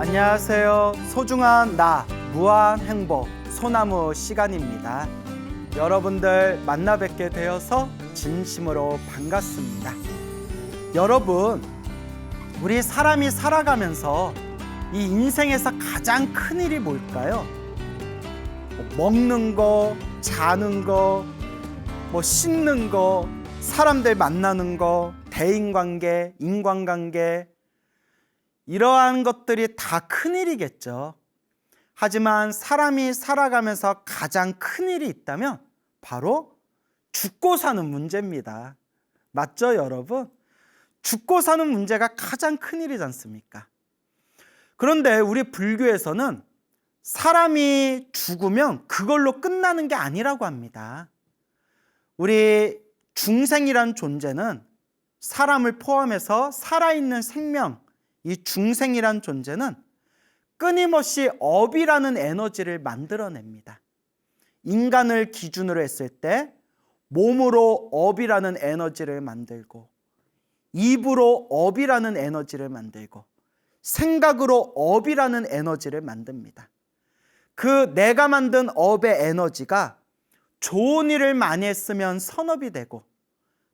안녕하세요. 소중한 나 무한 행복 소나무 시간입니다. 여러분들 만나 뵙게 되어서 진심으로 반갑습니다. 여러분, 우리 사람이 살아가면서 이 인생에서 가장 큰 일이 뭘까요? 먹는 거, 자는 거, 씻는 거, 사람들 만나는 거, 대인관계, 인간관계, 이러한 것들이 다 큰일이겠죠. 하지만 사람이 살아가면서 가장 큰일이 있다면 바로 죽고 사는 문제입니다. 맞죠, 여러분? 죽고 사는 문제가 가장 큰일이지 않습니까? 그런데 우리 불교에서는 사람이 죽으면 그걸로 끝나는 게 아니라고 합니다. 우리 중생이란 존재는 사람을 포함해서 살아있는 생명, 이 중생이란 존재는 끊임없이 업이라는 에너지를 만들어냅니다. 인간을 기준으로 했을 때 몸으로 업이라는 에너지를 만들고, 입으로 업이라는 에너지를 만들고, 생각으로 업이라는 에너지를 만듭니다. 그 내가 만든 업의 에너지가 좋은 일을 많이 했으면 선업이 되고,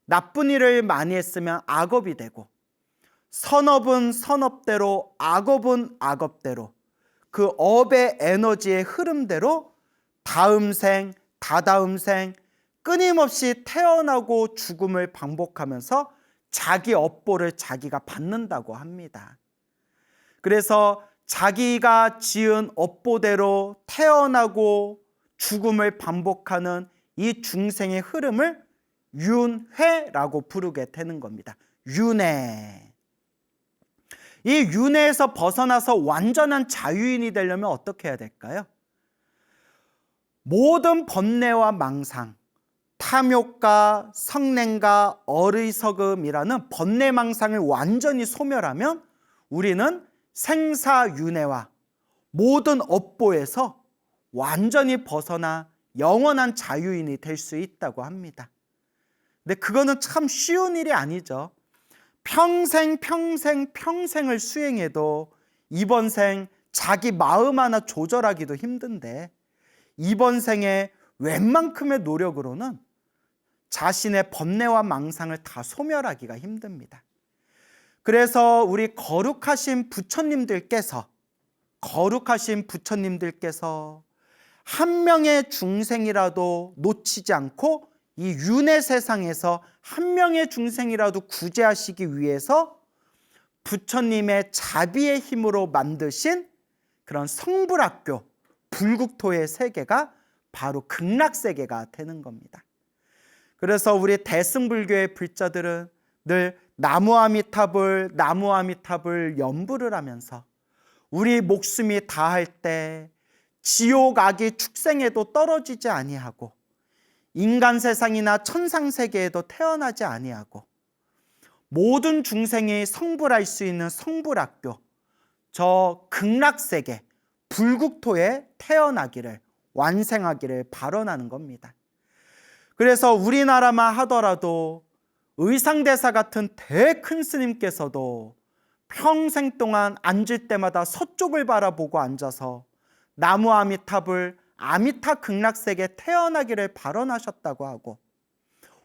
나쁜 일을 많이 했으면 악업이 되고, 선업은 선업대로, 악업은 악업대로, 그 업의 에너지의 흐름대로 다음 생, 다다음 생 끊임없이 태어나고 죽음을 반복하면서 자기 업보를 자기가 받는다고 합니다. 그래서 자기가 지은 업보대로 태어나고 죽음을 반복하는 이 중생의 흐름을 윤회라고 부르게 되는 겁니다. 윤회. 이 윤회에서 벗어나서 완전한 자유인이 되려면 어떻게 해야 될까요? 모든 번뇌와 망상, 탐욕과 성냉과 어리석음이라는 번뇌망상을 완전히 소멸하면 우리는 생사윤회와 모든 업보에서 완전히 벗어나 영원한 자유인이 될 수 있다고 합니다. 근데 그거는 참 쉬운 일이 아니죠. 평생을 수행해도 이번 생 자기 마음 하나 조절하기도 힘든데, 이번 생에 웬만큼의 노력으로는 자신의 번뇌와 망상을 다 소멸하기가 힘듭니다. 그래서 우리 거룩하신 부처님들께서 한 명의 중생이라도 놓치지 않고 이 윤회 세상에서 한 명의 중생이라도 구제하시기 위해서 부처님의 자비의 힘으로 만드신 그런 성불학교, 불국토의 세계가 바로 극락세계가 되는 겁니다. 그래서 우리 대승불교의 불자들은 늘 나무아미타불 연불을 하면서 우리 목숨이 다할 때 지옥 악이 축생에도 떨어지지 아니하고, 인간 세상이나 천상 세계에도 태어나지 아니하고, 모든 중생이 성불할 수 있는 성불학교, 저 극락세계, 불국토에 태어나기를, 완생하기를 발언하는 겁니다. 그래서 우리나라만 하더라도 의상대사 같은 대큰 스님께서도 평생 동안 앉을 때마다 서쪽을 바라보고 앉아서 나무 아미타불 아미타 극락세계 태어나기를 발언하셨다고 하고,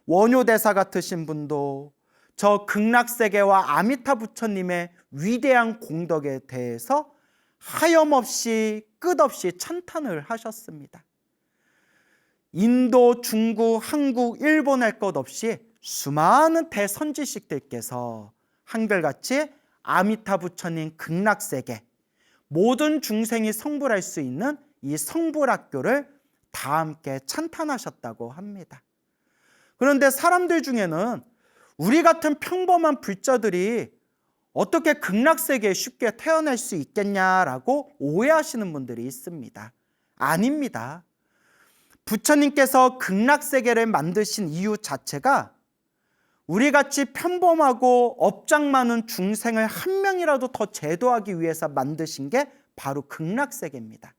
원효대사 같으신 분도 저 극락세계와 아미타 부처님의 위대한 공덕에 대해서 하염없이 끝없이 찬탄을 하셨습니다. 인도, 중국, 한국, 일본 할 것 없이 수많은 대선지식들께서 한결같이 아미타 부처님 극락세계, 모든 중생이 성불할 수 있는 이 성불학교를 다 함께 찬탄하셨다고 합니다. 그런데 사람들 중에는 우리 같은 평범한 불자들이 어떻게 극락세계에 쉽게 태어날 수 있겠냐라고 오해하시는 분들이 있습니다. 아닙니다. 부처님께서 극락세계를 만드신 이유 자체가 우리같이 평범하고 업장 많은 중생을 한 명이라도 더 제도하기 위해서 만드신 게 바로 극락세계입니다.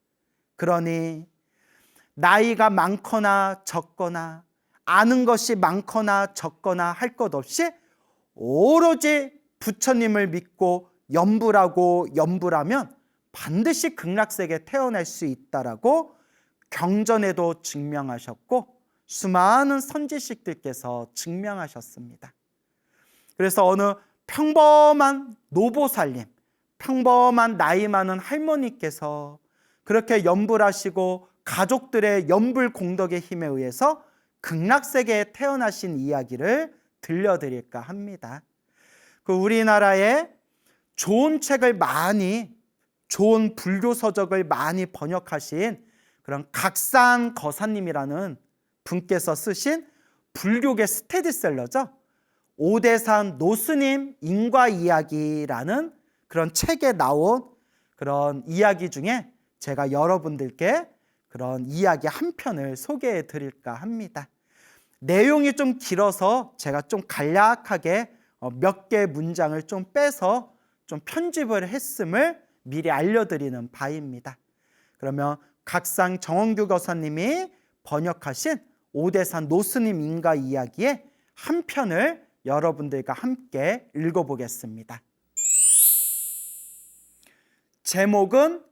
그러니 나이가 많거나 적거나, 아는 것이 많거나 적거나 할 것 없이 오로지 부처님을 믿고 연불하면 반드시 극락세계에 태어날 수 있다라고 경전에도 증명하셨고 수많은 선지식들께서 증명하셨습니다. 그래서 어느 평범한 노보살님, 평범한 나이 많은 할머니께서 그렇게 염불하시고 가족들의 염불 공덕의 힘에 의해서 극락세계에 태어나신 이야기를 들려드릴까 합니다. 그 우리나라에 좋은 책을 많이, 좋은 불교 서적을 많이 번역하신 그런 각산 거사님이라는 분께서 쓰신 불교계 스테디셀러죠. 오대산 노스님 인과 이야기라는 그런 책에 나온 그런 이야기 중에 제가 여러분들께 그런 이야기 한 편을 소개해 드릴까 합니다. 내용이 좀 길어서 제가 좀 간략하게 몇 개 문장을 좀 빼서 좀 편집을 했음을 미리 알려드리는 바입니다. 그러면 각상 정원규 거사님이 번역하신 오대산 노스님 인가 이야기의 한 편을 여러분들과 함께 읽어보겠습니다. 제목은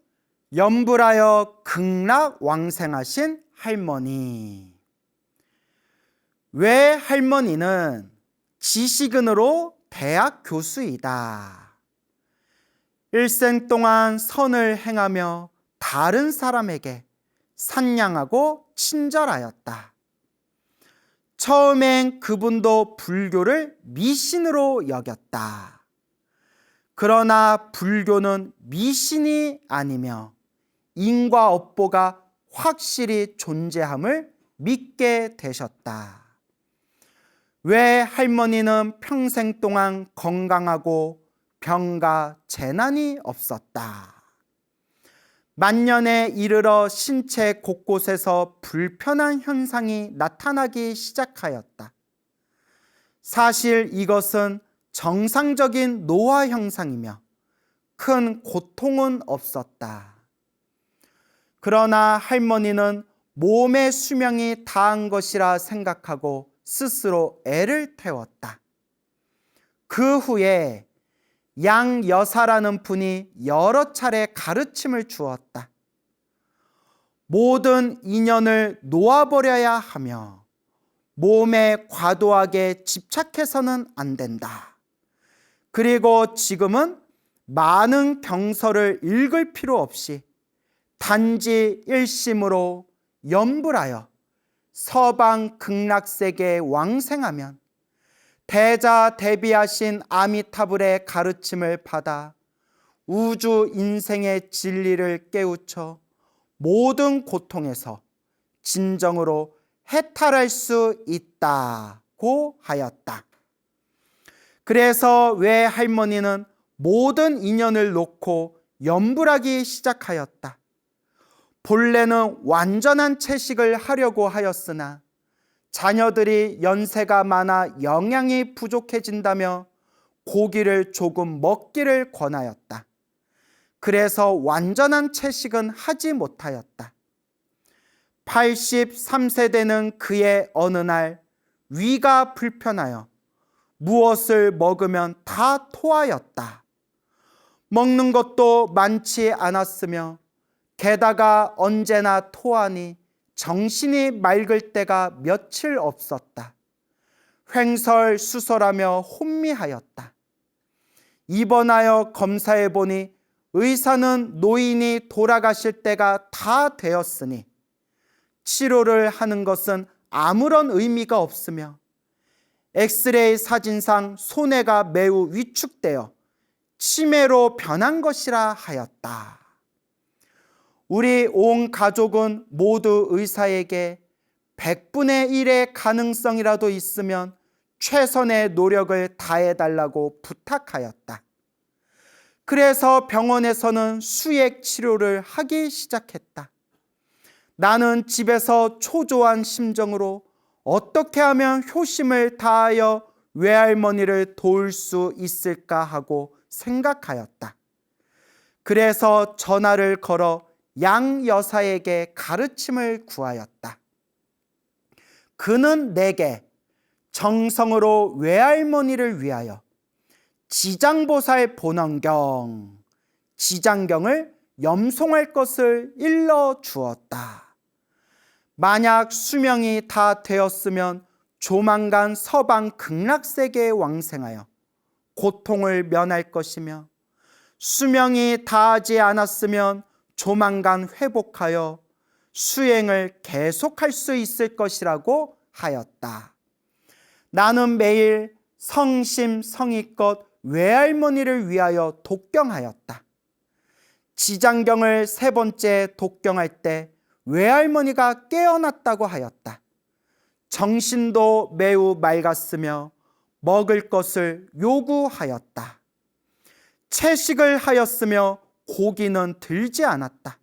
염불하여 극락 왕생하신 할머니. 외 할머니는 지식인으로 대학 교수이다. 일생 동안 선을 행하며 다른 사람에게 산량하고 친절하였다. 처음엔 그분도 불교를 미신으로 여겼다. 그러나 불교는 미신이 아니며 인과 업보가 확실히 존재함을 믿게 되셨다. 왜 할머니는 평생 동안 건강하고 병과 재난이 없었다. 만년에 이르러 신체 곳곳에서 불편한 현상이 나타나기 시작하였다. 사실 이것은 정상적인 노화 현상이며 큰 고통은 없었다. 그러나 할머니는 몸의 수명이 다한 것이라 생각하고 스스로 애를 태웠다. 그 후에 양 여사라는 분이 여러 차례 가르침을 주었다. 모든 인연을 놓아버려야 하며 몸에 과도하게 집착해서는 안 된다. 그리고 지금은 많은 경서를 읽을 필요 없이 단지 일심으로 염불하여 서방 극락세계에 왕생하면 대자대비하신 아미타불의 가르침을 받아 우주 인생의 진리를 깨우쳐 모든 고통에서 진정으로 해탈할 수 있다고 하였다. 그래서 왜 할머니는 모든 인연을 놓고 염불하기 시작하였다. 본래는 완전한 채식을 하려고 하였으나 자녀들이 연세가 많아 영양이 부족해진다며 고기를 조금 먹기를 권하였다. 그래서 완전한 채식은 하지 못하였다. 83세 되는 그의 어느 날 위가 불편하여 무엇을 먹으면 다 토하였다. 먹는 것도 많지 않았으며 게다가 언제나 토하니 정신이 맑을 때가 며칠 없었다. 횡설수설하며 혼미하였다. 입원하여 검사해 보니 의사는 노인이 돌아가실 때가 다 되었으니 치료를 하는 것은 아무런 의미가 없으며 엑스레이 사진상 손해가 매우 위축되어 치매로 변한 것이라 하였다. 우리 온 가족은 모두 의사에게 100분의 1의 가능성이라도 있으면 최선의 노력을 다해달라고 부탁하였다. 그래서 병원에서는 수액 치료를 하기 시작했다. 나는 집에서 초조한 심정으로 어떻게 하면 효심을 다하여 외할머니를 도울 수 있을까 하고 생각하였다. 그래서 전화를 걸어 양 여사에게 가르침을 구하였다. 그는 내게 정성으로 외할머니를 위하여 지장보살 본원경, 지장경을 염송할 것을 일러 주었다. 만약 수명이 다 되었으면 조만간 서방 극락세계에 왕생하여 고통을 면할 것이며, 수명이 다하지 않았으면 조만간 회복하여 수행을 계속할 수 있을 것이라고 하였다. 나는 매일 성심성의껏 외할머니를 위하여 독경하였다. 지장경을 3번째 독경할 때 외할머니가 깨어났다고 하였다. 정신도 매우 맑았으며 먹을 것을 요구하였다. 채식을 하였으며 고기는 들지 않았다.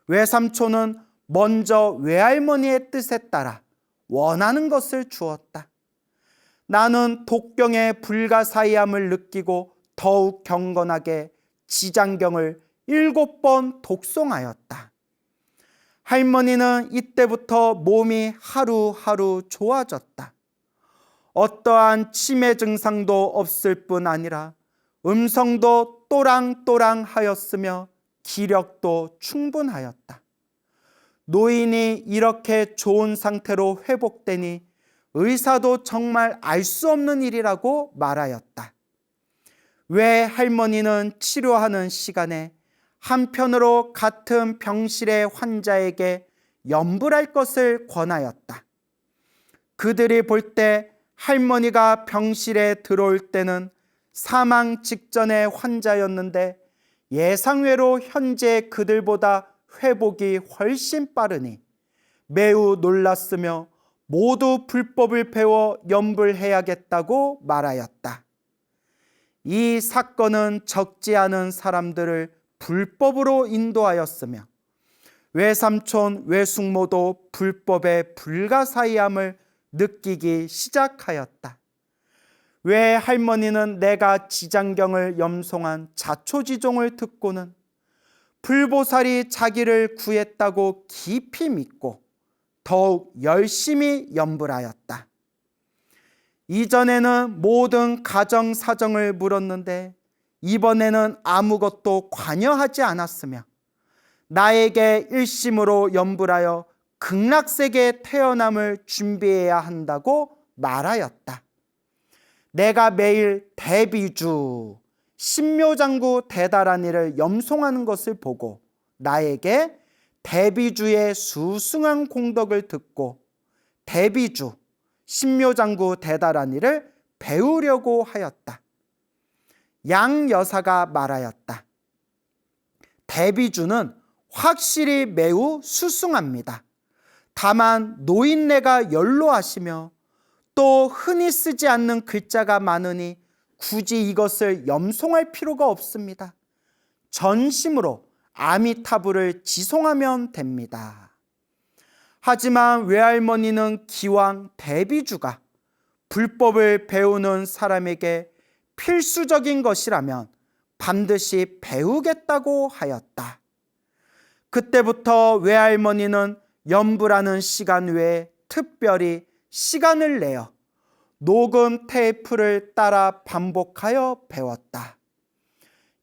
외삼촌은 먼저 외할머니의 뜻에 따라 원하는 것을 주었다. 나는 독경의 불가사의함을 느끼고 더욱 경건하게 지장경을 7번 독송하였다. 할머니는 이때부터 몸이 하루하루 좋아졌다. 어떠한 치매 증상도 없을 뿐 아니라 음성도 또랑또랑하였으며 기력도 충분하였다. 노인이 이렇게 좋은 상태로 회복되니 의사도 정말 알 수 없는 일이라고 말하였다. 왜 할머니는 치료하는 시간에 한편으로 같은 병실의 환자에게 염불할 것을 권하였다. 그들이 볼 때 할머니가 병실에 들어올 때는 사망 직전의 환자였는데 예상외로 현재 그들보다 회복이 훨씬 빠르니 매우 놀랐으며 모두 불법을 배워 염불해야겠다고 말하였다. 이 사건은 적지 않은 사람들을 불법으로 인도하였으며 외삼촌, 외숙모도 불법의 불가사의함을 느끼기 시작하였다. 왜 할머니는 내가 지장경을 염송한 자초지종을 듣고는 불보살이 자기를 구했다고 깊이 믿고 더욱 열심히 염불하였다. 이전에는 모든 가정 사정을 물었는데 이번에는 아무것도 관여하지 않았으며 나에게 일심으로 염불하여 극락세계에 태어남을 준비해야 한다고 말하였다. 내가 매일 대비주, 신묘장구 대다란이를 염송하는 것을 보고 나에게 대비주의 수승한 공덕을 듣고 대비주, 신묘장구 대다란이를 배우려고 하였다. 양 여사가 말하였다. 대비주는 확실히 매우 수승합니다. 다만 노인네가 연로하시며 또 흔히 쓰지 않는 글자가 많으니 굳이 이것을 염송할 필요가 없습니다. 전심으로 아미타불을 지송하면 됩니다. 하지만 외할머니는 기왕 대비주가 불법을 배우는 사람에게 필수적인 것이라면 반드시 배우겠다고 하였다. 그때부터 외할머니는 염불하는 시간 외에 특별히 시간을 내어 녹음 테이프를 따라 반복하여 배웠다.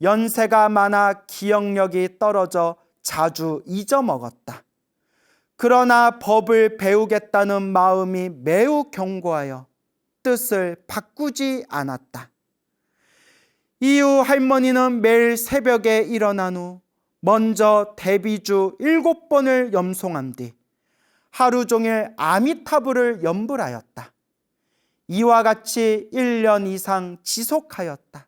연세가 많아 기억력이 떨어져 자주 잊어먹었다. 그러나 법을 배우겠다는 마음이 매우 견고하여 뜻을 바꾸지 않았다. 이후 할머니는 매일 새벽에 일어난 후 먼저 대비주 7번을 염송한 뒤 하루 종일 아미타불을 염불하였다. 이와 같이 1년 이상 지속하였다.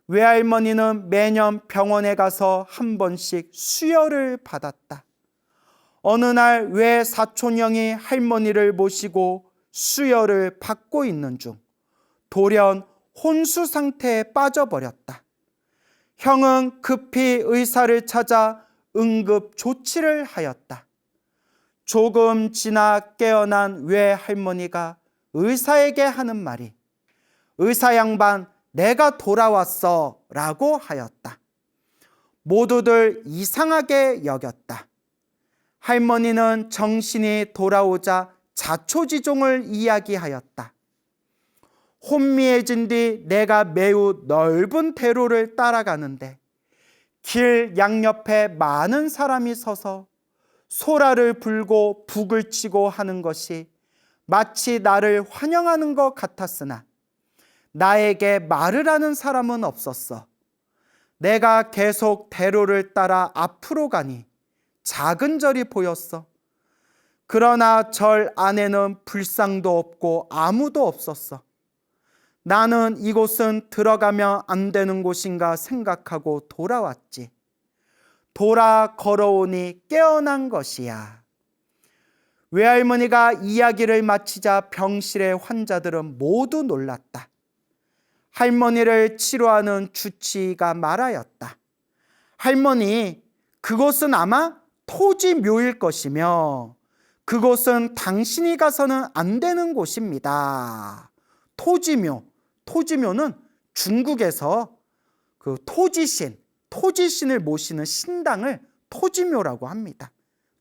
외할머니는 매년 병원에 가서 한 번씩 수혈을 받았다. 어느 날 외사촌형이 할머니를 모시고 수혈을 받고 있는 중 돌연 혼수 상태에 빠져버렸다. 형은 급히 의사를 찾아 응급 조치를 하였다. 조금 지나 깨어난 외할머니가 의사에게 하는 말이 의사 양반 내가 돌아왔어 라고 하였다. 모두들 이상하게 여겼다. 할머니는 정신이 돌아오자 자초지종을 이야기하였다. 혼미해진 뒤 내가 매우 넓은 대로를 따라가는데 길 양옆에 많은 사람이 서서 소라를 불고 북을 치고 하는 것이 마치 나를 환영하는 것 같았으나 나에게 말을 하는 사람은 없었어. 내가 계속 대로를 따라 앞으로 가니 작은 절이 보였어. 그러나 절 안에는 불상도 없고 아무도 없었어. 나는 이곳은 들어가면 안 되는 곳인가 생각하고 돌아왔지. 돌아 걸어오니 깨어난 것이야. 외할머니가 이야기를 마치자 병실의 환자들은 모두 놀랐다. 할머니를 치료하는 주치의가 말하였다. 할머니, 그곳은 아마 토지묘일 것이며 그곳은 당신이 가서는 안 되는 곳입니다. 토지묘는 중국에서 그 토지신을 모시는 신당을 토지묘라고 합니다.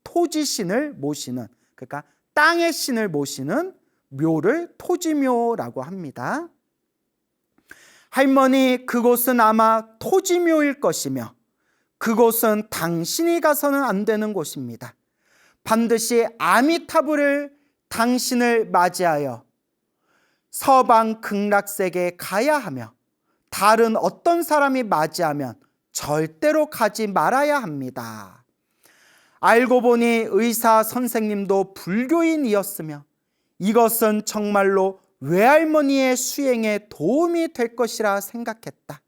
토지신을 모시는, 그러니까 땅의 신을 모시는 묘를 토지묘라고 합니다. 할머니, 그곳은 아마 토지묘일 것이며 그곳은 당신이 가서는 안 되는 곳입니다. 반드시 아미타불을 당신을 맞이하여 서방 극락세계에 가야 하며 다른 어떤 사람이 맞이하면 절대로 가지 말아야 합니다. 알고 보니 의사 선생님도 불교인이었으며 이것은 정말로 외할머니의 수행에 도움이 될 것이라 생각했다.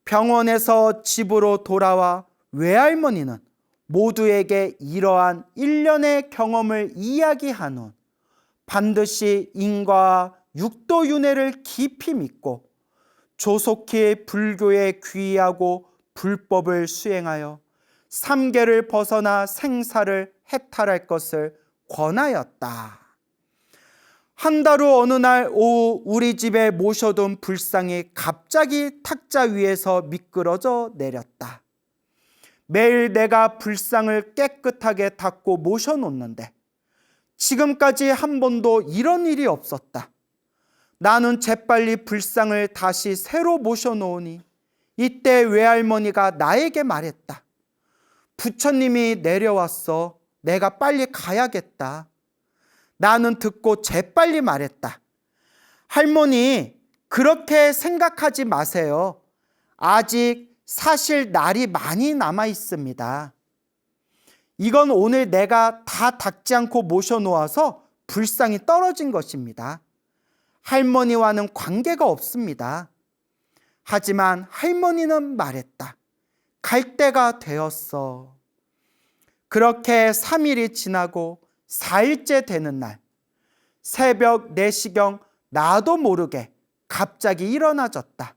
병원에서 집으로 돌아와 외할머니는 모두에게 이러한 일련의 경험을 이야기한 후 반드시 인과와 육도윤회를 깊이 믿고 조속히 불교에 귀의하고 불법을 수행하여 삼계를 벗어나 생사를 해탈할 것을 권하였다. 한 달 후 어느 날 오후 우리 집에 모셔둔 불상이 갑자기 탁자 위에서 미끄러져 내렸다. 매일 내가 불상을 깨끗하게 닦고 모셔놓는데 지금까지 한 번도 이런 일이 없었다. 나는 재빨리 불상을 다시 새로 모셔놓으니 이때 외할머니가 나에게 말했다. 부처님이 내려왔어. 내가 빨리 가야겠다. 나는 듣고 재빨리 말했다. 할머니, 그렇게 생각하지 마세요. 아직 사실 날이 많이 남아 있습니다. 이건 오늘 내가 다 닦지 않고 모셔놓아서 불상이 떨어진 것입니다. 할머니와는 관계가 없습니다. 하지만 할머니는 말했다. 갈 때가 되었어. 그렇게 3일이 지나고 4일째 되는 날, 새벽 4시경 나도 모르게 갑자기 일어나졌다.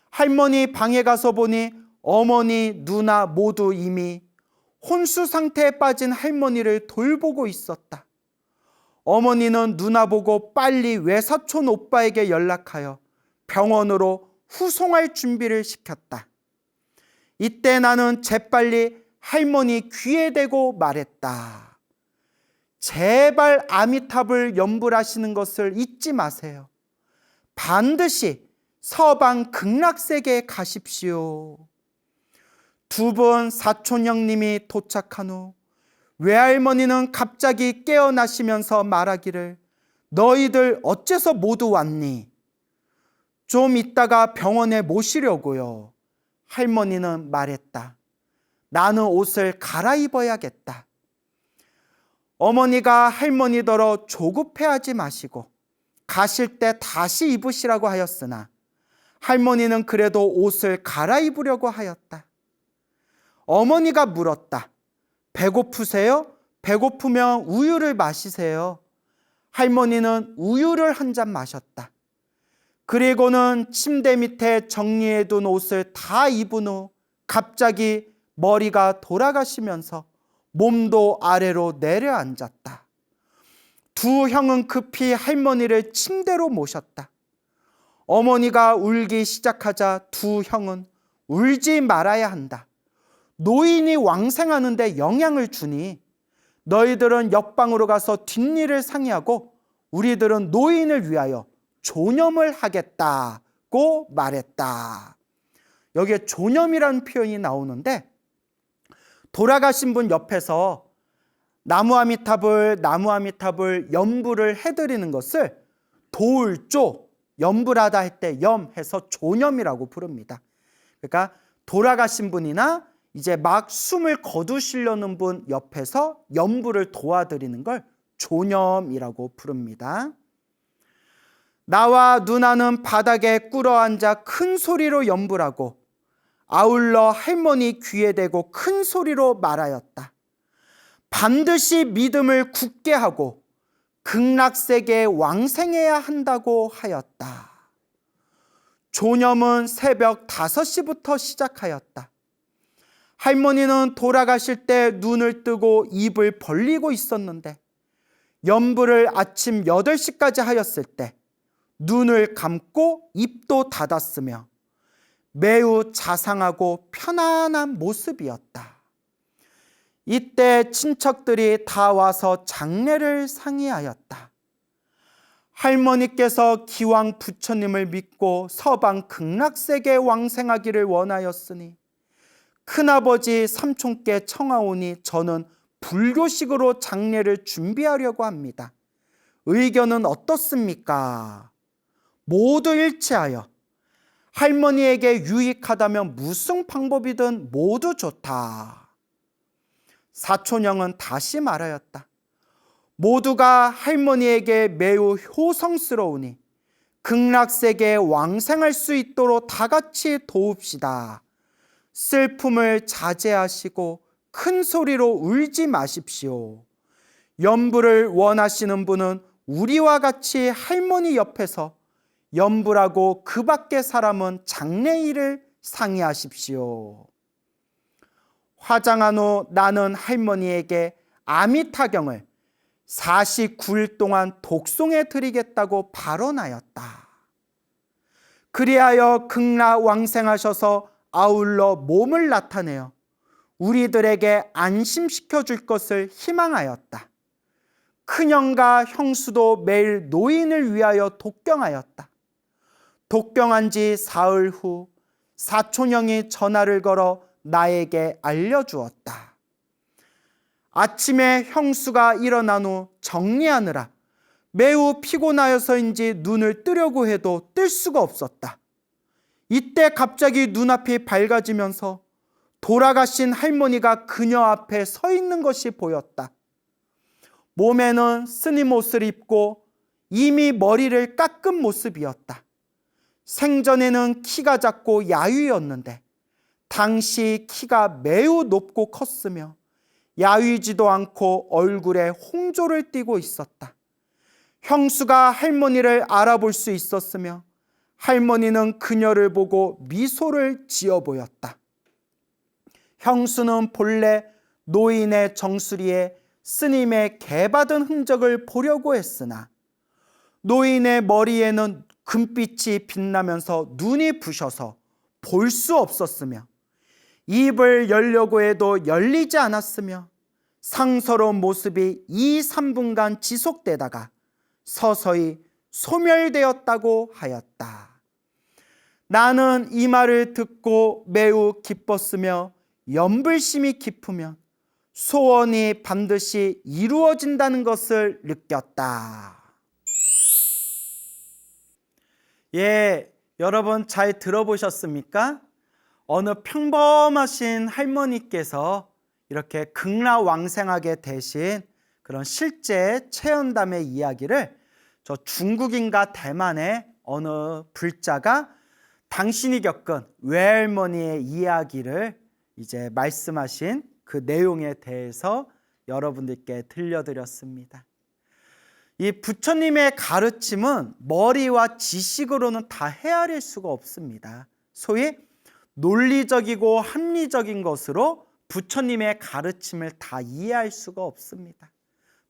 할머니 방에 가서 보니 어머니, 누나 모두 이미 혼수 상태에 빠진 할머니를 돌보고 있었다. 어머니는 누나 보고 빨리 외사촌 오빠에게 연락하여 병원으로 후송할 준비를 시켰다. 이때 나는 재빨리 할머니 귀에 대고 말했다. 제발 아미탑을 염불하시는 것을 잊지 마세요. 반드시 서방 극락세계에 가십시오. 두 분 사촌 형님이 도착한 후 외할머니는 갑자기 깨어나시면서 말하기를 너희들 어째서 모두 왔니? 좀 있다가 병원에 모시려고요. 할머니는 말했다. 나는 옷을 갈아입어야겠다. 어머니가 할머니더러 조급해하지 마시고 가실 때 다시 입으시라고 하였으나 할머니는 그래도 옷을 갈아입으려고 하였다. 어머니가 물었다. 배고프세요? 배고프면 우유를 마시세요. 할머니는 우유를 한 잔 마셨다. 그리고는 침대 밑에 정리해둔 옷을 다 입은 후 갑자기 머리가 돌아가시면서 몸도 아래로 내려앉았다. 두 형은 급히 할머니를 침대로 모셨다. 어머니가 울기 시작하자 두 형은 울지 말아야 한다. 노인이 왕생하는데 영향을 주니 너희들은 옆방으로 가서 뒷일을 상의하고 우리들은 노인을 위하여 존염을 하겠다고 말했다. 여기에 조념이라는 표현이 나오는데, 돌아가신 분 옆에서 나무 아미타불 염불을 해드리는 것을 돌조, 염불하다 할 때 염해서 조념이라고 부릅니다. 그러니까 돌아가신 분이나 이제 막 숨을 거두시려는 분 옆에서 염불을 도와드리는 걸 조념이라고 부릅니다. 나와 누나는 바닥에 꿇어앉아 큰 소리로 염불하고 아울러 할머니 귀에 대고 큰 소리로 말하였다. 반드시 믿음을 굳게 하고 극락세계에 왕생해야 한다고 하였다. 조념은 새벽 5시부터 시작하였다. 할머니는 돌아가실 때 눈을 뜨고 입을 벌리고 있었는데, 염불을 아침 8시까지 하였을 때 눈을 감고 입도 닫았으며 매우 자상하고 편안한 모습이었다. 이때 친척들이 다 와서 장례를 상의하였다. 할머니께서 기왕 부처님을 믿고 서방 극락세계에 왕생하기를 원하였으니 큰아버지 삼촌께 청하오니 저는 불교식으로 장례를 준비하려고 합니다. 의견은 어떻습니까? 모두 일치하여 할머니에게 유익하다면 무슨 방법이든 모두 좋다. 사촌형은 다시 말하였다. 모두가 할머니에게 매우 효성스러우니 극락세계에 왕생할 수 있도록 다 같이 도웁시다. 슬픔을 자제하시고 큰 소리로 울지 마십시오. 염불을 원하시는 분은 우리와 같이 할머니 옆에서 염불하고 그 밖의 사람은 장례일을 상의하십시오. 화장한 후 나는 할머니에게 아미타경을 49일 동안 독송해 드리겠다고 발언하였다. 그리하여 극락 왕생하셔서 아울러 몸을 나타내어 우리들에게 안심시켜 줄 것을 희망하였다. 큰형과 형수도 매일 노인을 위하여 독경하였다. 독경한 지 사흘 후 사촌형이 전화를 걸어 나에게 알려주었다. 아침에 형수가 일어난 후 정리하느라 매우 피곤하여서인지 눈을 뜨려고 해도 뜰 수가 없었다. 이때 갑자기 눈앞이 밝아지면서 돌아가신 할머니가 그녀 앞에 서 있는 것이 보였다. 몸에는 스님 옷을 입고 이미 머리를 깎은 모습이었다. 생전에는 키가 작고 야위였는데 당시 키가 매우 높고 컸으며 야위지도 않고 얼굴에 홍조를 띠고 있었다. 형수가 할머니를 알아볼 수 있었으며 할머니는 그녀를 보고 미소를 지어 보였다. 형수는 본래 노인의 정수리에 스님의 개받은 흔적을 보려고 했으나 노인의 머리에는 금빛이 빛나면서 눈이 부셔서 볼 수 없었으며 입을 열려고 해도 열리지 않았으며 상서로운 모습이 2, 3분간 지속되다가 서서히 소멸되었다고 하였다. 나는 이 말을 듣고 매우 기뻤으며 염불심이 깊으면 소원이 반드시 이루어진다는 것을 느꼈다. 예, 여러분 잘 들어보셨습니까? 어느 평범하신 할머니께서 이렇게 극락왕생하게 되신 그런 실제 체험담의 이야기를 저 중국인가 대만의 어느 불자가 당신이 겪은 외할머니의 이야기를 이제 말씀하신 그 내용에 대해서 여러분들께 들려드렸습니다. 이 부처님의 가르침은 머리와 지식으로는 다 헤아릴 수가 없습니다. 소위 논리적이고 합리적인 것으로 부처님의 가르침을 다 이해할 수가 없습니다.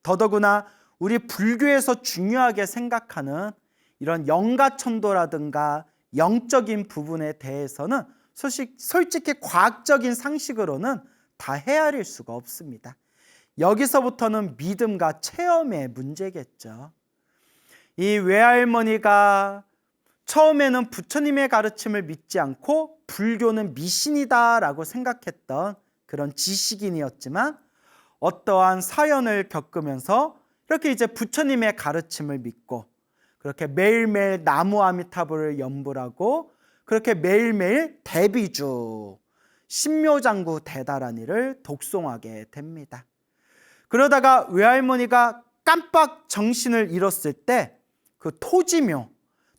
더더구나 우리 불교에서 중요하게 생각하는 이런 영가천도라든가 영적인 부분에 대해서는 솔직히 과학적인 상식으로는 다 헤아릴 수가 없습니다. 여기서부터는 믿음과 체험의 문제겠죠. 이 외할머니가 처음에는 부처님의 가르침을 믿지 않고 불교는 미신이다라고 생각했던 그런 지식인이었지만 어떠한 사연을 겪으면서 이렇게 이제 부처님의 가르침을 믿고 그렇게 매일매일 나무 아미타불을 염불하고 그렇게 매일매일 대비주 신묘장구 대다라니를 독송하게 됩니다. 그러다가 외할머니가 깜빡 정신을 잃었을 때 그 토지묘,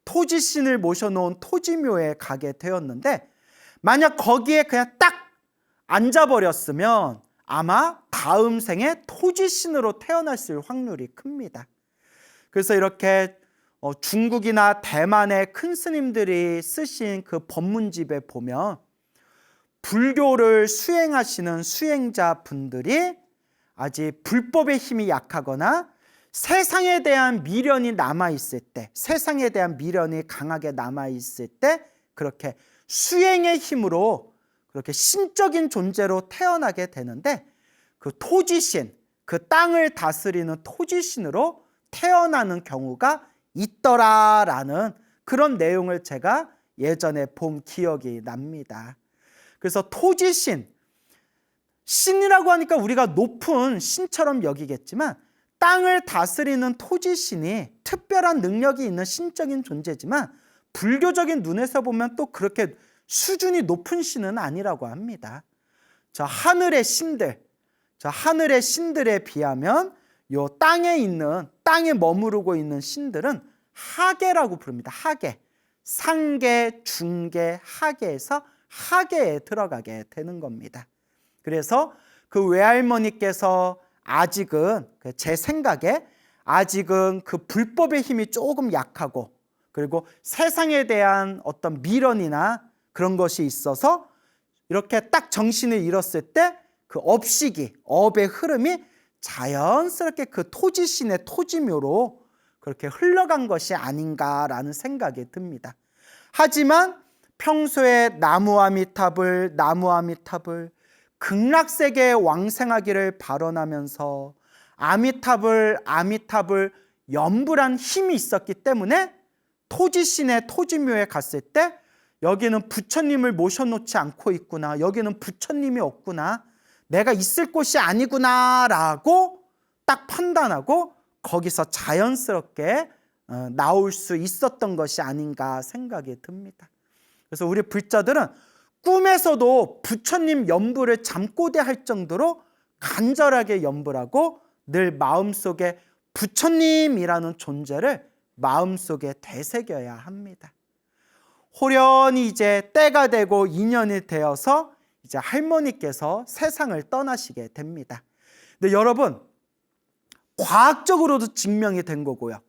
토지신을 모셔놓은 토지묘에 가게 되었는데 만약 거기에 그냥 딱 앉아버렸으면 아마 다음 생에 토지신으로 태어났을 확률이 큽니다. 그래서 이렇게 중국이나 대만의 큰 스님들이 쓰신 그 법문집에 보면 불교를 수행하시는 수행자분들이 아직 불법의 힘이 약하거나 세상에 대한 미련이 남아있을 때, 세상에 대한 미련이 강하게 남아있을 때 그렇게 수행의 힘으로 그렇게 신적인 존재로 태어나게 되는데 그 토지신, 그 땅을 다스리는 토지신으로 태어나는 경우가 있더라라는 그런 내용을 제가 예전에 본 기억이 납니다. 그래서 토지신, 신이라고 하니까 우리가 높은 신처럼 여기겠지만 땅을 다스리는 토지신이 특별한 능력이 있는 신적인 존재지만 불교적인 눈에서 보면 또 그렇게 수준이 높은 신은 아니라고 합니다. 저 하늘의 신들, 저 하늘의 신들에 비하면 요 땅에 머무르고 있는 신들은 하계라고 부릅니다. 하계, 상계, 중계, 하계에서 하계에 들어가게 되는 겁니다. 그래서 그 외할머니께서 아직은 제 생각에 아직은 그 불법의 힘이 조금 약하고 그리고 세상에 대한 어떤 미련이나 그런 것이 있어서 이렇게 딱 정신을 잃었을 때 그 업식이, 업의 흐름이 자연스럽게 그 토지신의 토지묘로 그렇게 흘러간 것이 아닌가라는 생각이 듭니다. 하지만 평소에 나무 아미타불 극락세계에 왕생하기를 발언하면서 아미타불 염불한 힘이 있었기 때문에 토지신의 토지묘에 갔을 때 여기는 부처님을 모셔놓지 않고 있구나, 여기는 부처님이 없구나, 내가 있을 곳이 아니구나 라고 딱 판단하고 거기서 자연스럽게 나올 수 있었던 것이 아닌가 생각이 듭니다. 그래서 우리 불자들은 꿈에서도 부처님 염불을 잠꼬대할 정도로 간절하게 염불하고 늘 마음속에 부처님이라는 존재를 마음속에 되새겨야 합니다. 호련히 이제 때가 되고 인연이 되어서 이제 할머니께서 세상을 떠나시게 됩니다. 근데 여러분, 과학적으로도 증명이 된 거고요.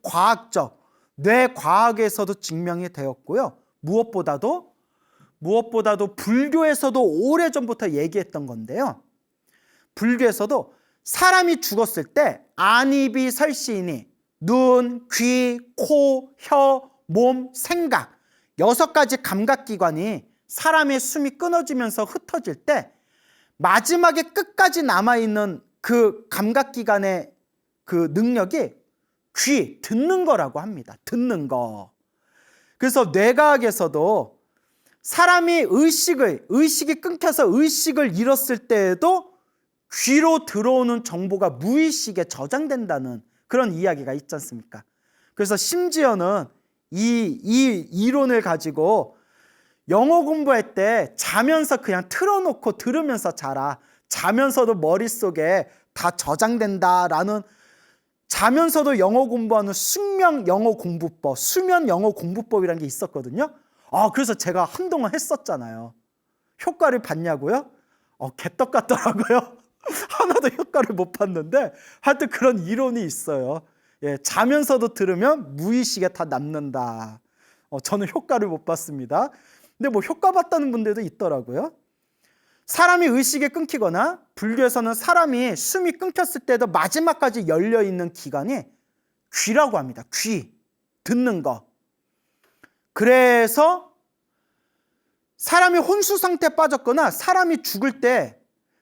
뇌과학에서도 증명이 되었고요. 무엇보다도 불교에서도 오래전부터 얘기했던 건데요. 불교에서도 사람이 죽었을 때 안입이 설시이니 눈, 귀, 코, 혀, 몸, 생각 6가지 감각기관이 사람의 숨이 끊어지면서 흩어질 때 마지막에 끝까지 남아있는 그 감각기관의 그 능력이 귀, 듣는 거라고 합니다. 듣는 거. 그래서 뇌과학에서도 사람이 의식이 끊겨서 의식을 잃었을 때에도 귀로 들어오는 정보가 무의식에 저장된다는 그런 이야기가 있지 않습니까? 그래서 심지어는 이 이론을 가지고 영어 공부할 때 자면서 그냥 틀어놓고 들으면서 자라. 자면서도 머릿속에 다 저장된다라는, 자면서도 영어 공부하는 숙명 영어 공부법, 수면 영어 공부법이라는 게 있었거든요. 그래서 제가 한동안 했었잖아요. 효과를 봤냐고요? 개떡 같더라고요. 하나도 효과를 못 봤는데 하여튼 그런 이론이 있어요. 예, 자면서도 들으면 무의식에 다 남는다. 저는 효과를 못 봤습니다. 근데 뭐 효과 봤다는 분들도 있더라고요. 사람이 의식이 끊기거나 불교에서는 사람이 숨이 끊겼을 때도 마지막까지 열려있는 기관이 귀라고 합니다. 귀, 듣는 거. 그래서 사람이 혼수 상태에 빠졌거나 사람이 죽을 때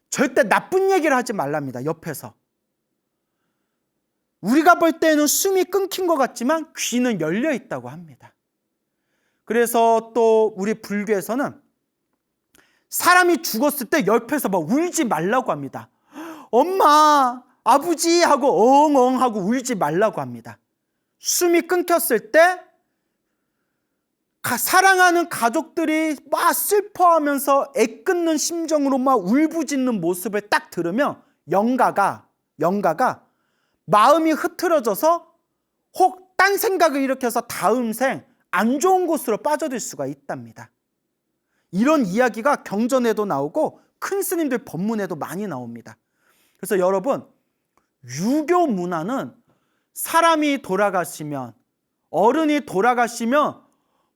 절대 나쁜 얘기를 하지 말랍니다. 옆에서. 우리가 볼 때는 숨이 끊긴 것 같지만 귀는 열려 있다고 합니다. 그래서 또 우리 불교에서는 사람이 죽었을 때 옆에서 막 울지 말라고 합니다. 엄마, 아버지 하고 엉엉 하고 울지 말라고 합니다. 숨이 끊겼을 때 사랑하는 가족들이 막 슬퍼하면서 애끓는 심정으로 막 울부짖는 모습을 딱 들으면 영가가 마음이 흐트러져서 혹 딴 생각을 일으켜서 다음 생 안 좋은 곳으로 빠져들 수가 있답니다. 이런 이야기가 경전에도 나오고 큰 스님들 법문에도 많이 나옵니다. 그래서 여러분, 유교 문화는 사람이 돌아가시면, 어른이 돌아가시면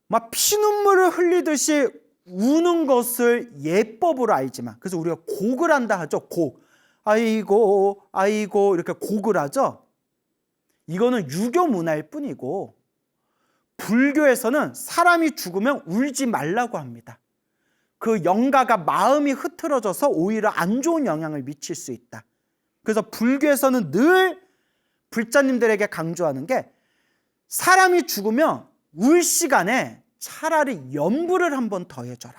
막 피눈물을 흘리듯이 우는 것을 예법으로 알지만, 그래서 우리가 곡을 한다 하죠. 곡. 아이고 아이고 이렇게 곡을 하죠. 이거는 유교 문화일 뿐이고, 불교에서는 사람이 죽으면 울지 말라고 합니다. 그 영가가 마음이 흐트러져서 오히려 안 좋은 영향을 미칠 수 있다. 그래서 불교에서는 늘 불자님들에게 강조하는 게, 사람이 죽으면 울 시간에 차라리 염불을 한번 더해줘라,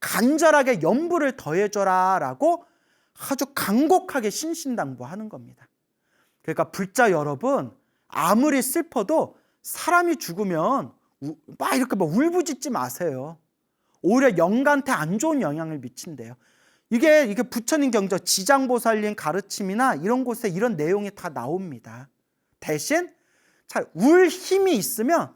간절하게 염불을 더해줘라 라고 아주 간곡하게 신신당부하는 겁니다. 그러니까 불자 여러분, 아무리 슬퍼도 사람이 죽으면 막 이렇게 막 울부짖지 마세요. 오히려 영가한테 안 좋은 영향을 미친대요. 이게 부처님 경전 지장보살님 가르침이나 이런 곳에 이런 내용이 다 나옵니다. 대신 잘 울 힘이 있으면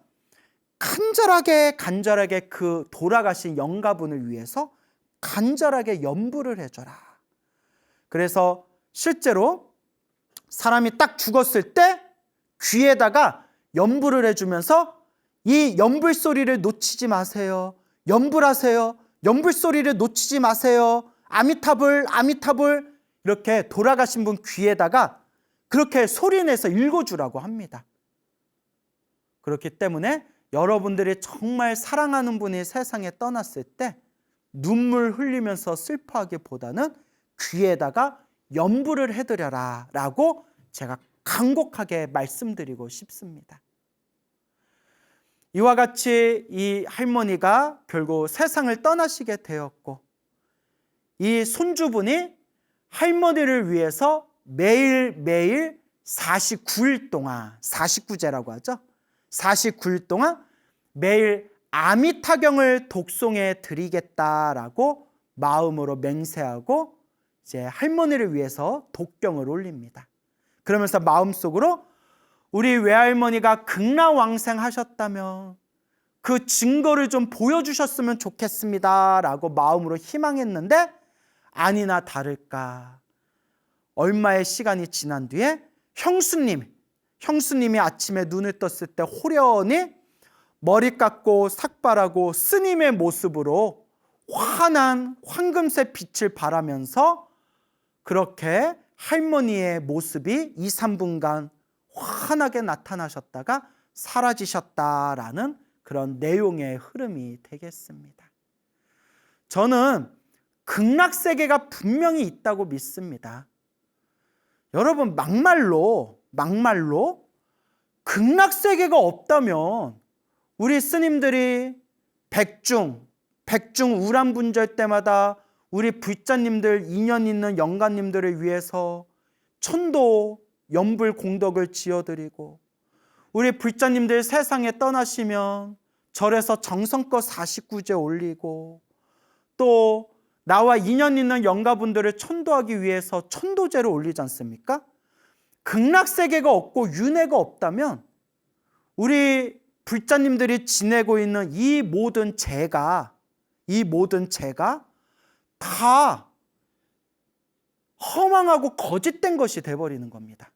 간절하게 그 돌아가신 영가분을 위해서 간절하게 염불을 해줘라. 그래서 실제로 사람이 딱 죽었을 때 귀에다가 염불을 해주면서 이 염불 소리를 놓치지 마세요. 염불하세요. 염불 소리를 놓치지 마세요. 아미타불 아미타불 이렇게 돌아가신 분 귀에다가 그렇게 소리내서 읽어주라고 합니다. 그렇기 때문에 여러분들이 정말 사랑하는 분이 세상에 떠났을 때 눈물 흘리면서 슬퍼하기보다는 귀에다가 염불을 해드려라 라고 제가 간곡하게 말씀드리고 싶습니다. 이와 같이 이 할머니가 결국 세상을 떠나시게 되었고, 이 손주분이 할머니를 위해서 매일매일 49일 동안, 49제라고 하죠. 49일 동안 매일 아미타경을 독송해 드리겠다라고 마음으로 맹세하고 이제 할머니를 위해서 독경을 올립니다. 그러면서 마음속으로 우리 외할머니가 극락왕생하셨다면 그 증거를 좀 보여주셨으면 좋겠습니다 라고 마음으로 희망했는데, 아니나 다를까 얼마의 시간이 지난 뒤에 형수님이 아침에 눈을 떴을 때 호련히 머리 깎고 삭발하고 스님의 모습으로 환한 황금색 빛을 발하면서 그렇게 할머니의 모습이 2, 3분간 환하게 나타나셨다가 사라지셨다라는 그런 내용의 흐름이 되겠습니다. 저는 극락세계가 분명히 있다고 믿습니다. 여러분, 막말로 극락세계가 없다면 우리 스님들이 백중 우람분절 때마다 우리 불자님들, 인연 있는 영가님들을 위해서 천도 염불 공덕을 지어드리고, 우리 불자님들 세상에 떠나시면 절에서 정성껏 49제 올리고, 또 나와 인연 있는 영가분들을 천도하기 위해서 천도제를 올리지 않습니까? 극락세계가 없고 윤회가 없다면 우리 불자님들이 지내고 있는 이 모든 죄가 다 허망하고 거짓된 것이 돼버리는 겁니다.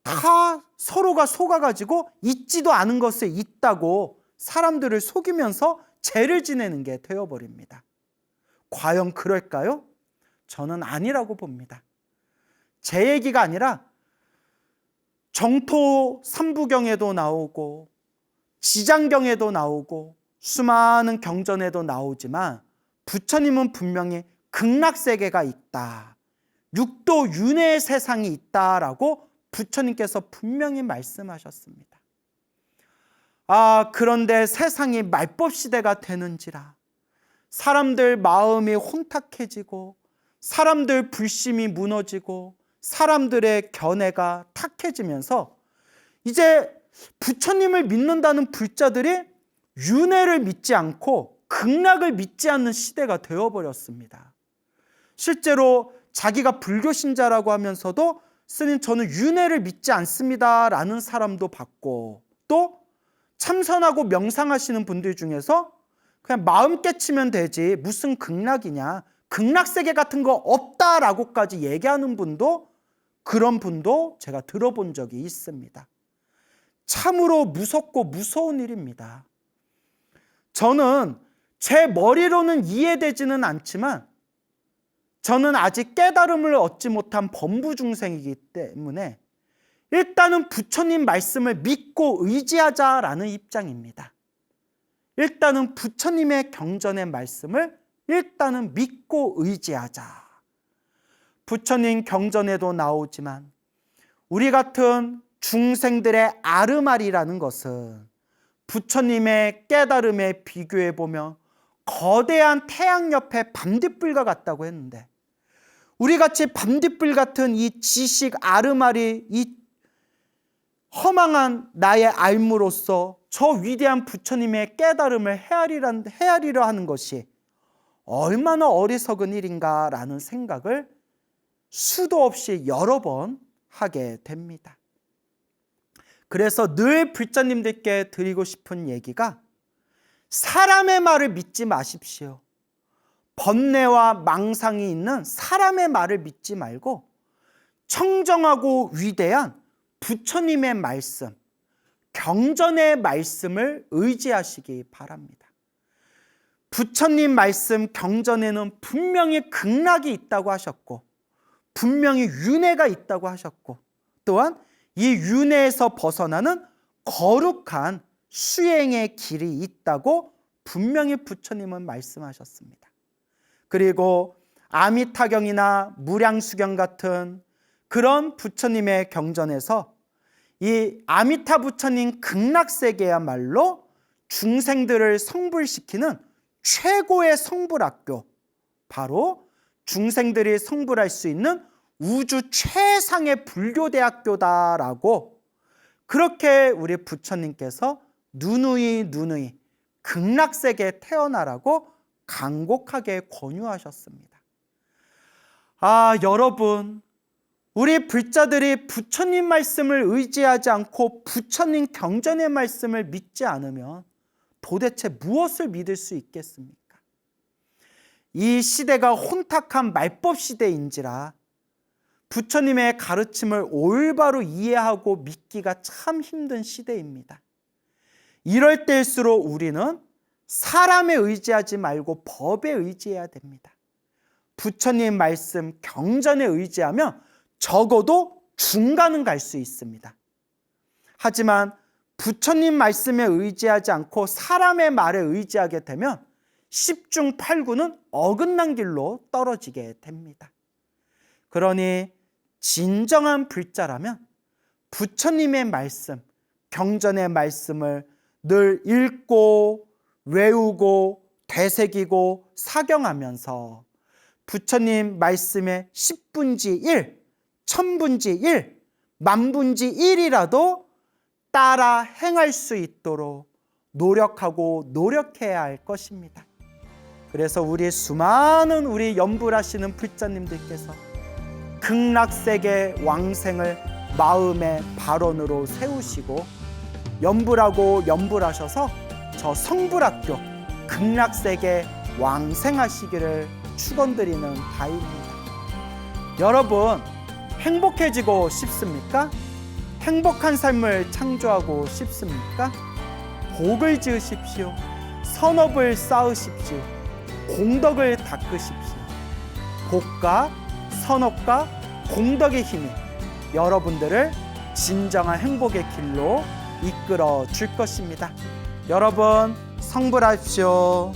다 서로가 속아가지고 있지도 않은 것에 있다고 사람들을 속이면서 죄를 지내는 게 되어버립니다. 과연 그럴까요? 저는 아니라고 봅니다. 제 얘기가 아니라 정토 삼부경에도 나오고 지장경에도 나오고 수많은 경전에도 나오지만 부처님은 분명히 극락세계가 있다, 육도 윤회의 세상이 있다라고 부처님께서 분명히 말씀하셨습니다. 그런데 세상이 말법 시대가 되는지라 사람들 마음이 혼탁해지고 사람들 불심이 무너지고 사람들의 견해가 탁해지면서 이제 부처님을 믿는다는 불자들이 윤회를 믿지 않고 극락을 믿지 않는 시대가 되어버렸습니다. 실제로 자기가 불교 신자라고 하면서도 스님 저는 윤회를 믿지 않습니다 라는 사람도 봤고, 또 참선하고 명상하시는 분들 중에서 그냥 마음 깨치면 되지 무슨 극락이냐, 극락세계 같은 거 없다라고까지 얘기하는 분도, 그런 분도 제가 들어본 적이 있습니다. 참으로 무섭고 무서운 일입니다. 저는 제 머리로는 이해되지는 않지만 저는 아직 깨달음을 얻지 못한 범부 중생이기 때문에 일단은 부처님 말씀을 믿고 의지하자라는 입장입니다. 일단은 부처님의 경전의 말씀을 일단은 믿고 의지하자. 부처님 경전에도 나오지만 우리 같은 중생들의 아르말이라는 것은 부처님의 깨달음에 비교해 보면 거대한 태양 옆에 반딧불과 같다고 했는데, 우리같이 반딧불 같은 이 지식 아르말이 이 허망한 나의 알무로서 저 위대한 부처님의 깨달음을 헤아리려 하는 것이 얼마나 어리석은 일인가라는 생각을 수도 없이 여러 번 하게 됩니다. 그래서 늘 불자님들께 드리고 싶은 얘기가, 사람의 말을 믿지 마십시오. 번뇌와 망상이 있는 사람의 말을 믿지 말고 청정하고 위대한 부처님의 말씀, 경전의 말씀을 의지하시기 바랍니다. 부처님 말씀 경전에는 분명히 극락이 있다고 하셨고, 분명히 윤회가 있다고 하셨고, 또한 이 윤회에서 벗어나는 거룩한 수행의 길이 있다고 분명히 부처님은 말씀하셨습니다. 그리고 아미타경이나 무량수경 같은 그런 부처님의 경전에서 이 아미타 부처님 극락세계야말로 중생들을 성불시키는 최고의 성불학교, 바로 중생들이 성불할 수 있는 우주 최상의 불교대학교다라고, 그렇게 우리 부처님께서 누누이 극락세계에 태어나라고 간곡하게 권유하셨습니다. 여러분, 우리 불자들이 부처님 말씀을 의지하지 않고 부처님 경전의 말씀을 믿지 않으면 도대체 무엇을 믿을 수 있겠습니까? 이 시대가 혼탁한 말법 시대인지라 부처님의 가르침을 올바로 이해하고 믿기가 참 힘든 시대입니다. 이럴 때일수록 우리는 사람에 의지하지 말고 법에 의지해야 됩니다. 부처님 말씀 경전에 의지하면 적어도 중간은 갈 수 있습니다. 하지만 부처님 말씀에 의지하지 않고 사람의 말에 의지하게 되면 10중 8구는 어긋난 길로 떨어지게 됩니다. 그러니 진정한 불자라면 부처님의 말씀, 경전의 말씀을 늘 읽고 외우고 되새기고 사경하면서 부처님 말씀의 10분지 1, 1000분지 1, 만분지 1이라도 따라 행할 수 있도록 노력해야 할 것입니다. 그래서 우리 수많은 우리 연불하시는 불자님들께서 극락세계 왕생을 마음의 발원으로 세우시고 연불하셔서 저 성불학교 극락세계 왕생하시기를 축원드리는 바입니다. 여러분, 행복해지고 싶습니까? 행복한 삶을 창조하고 싶습니까? 복을 지으십시오. 선업을 쌓으십시오. 공덕을 닦으십시오. 복과 선업과 공덕의 힘이 여러분들을 진정한 행복의 길로 이끌어 줄 것입니다. 여러분, 성불하십시오.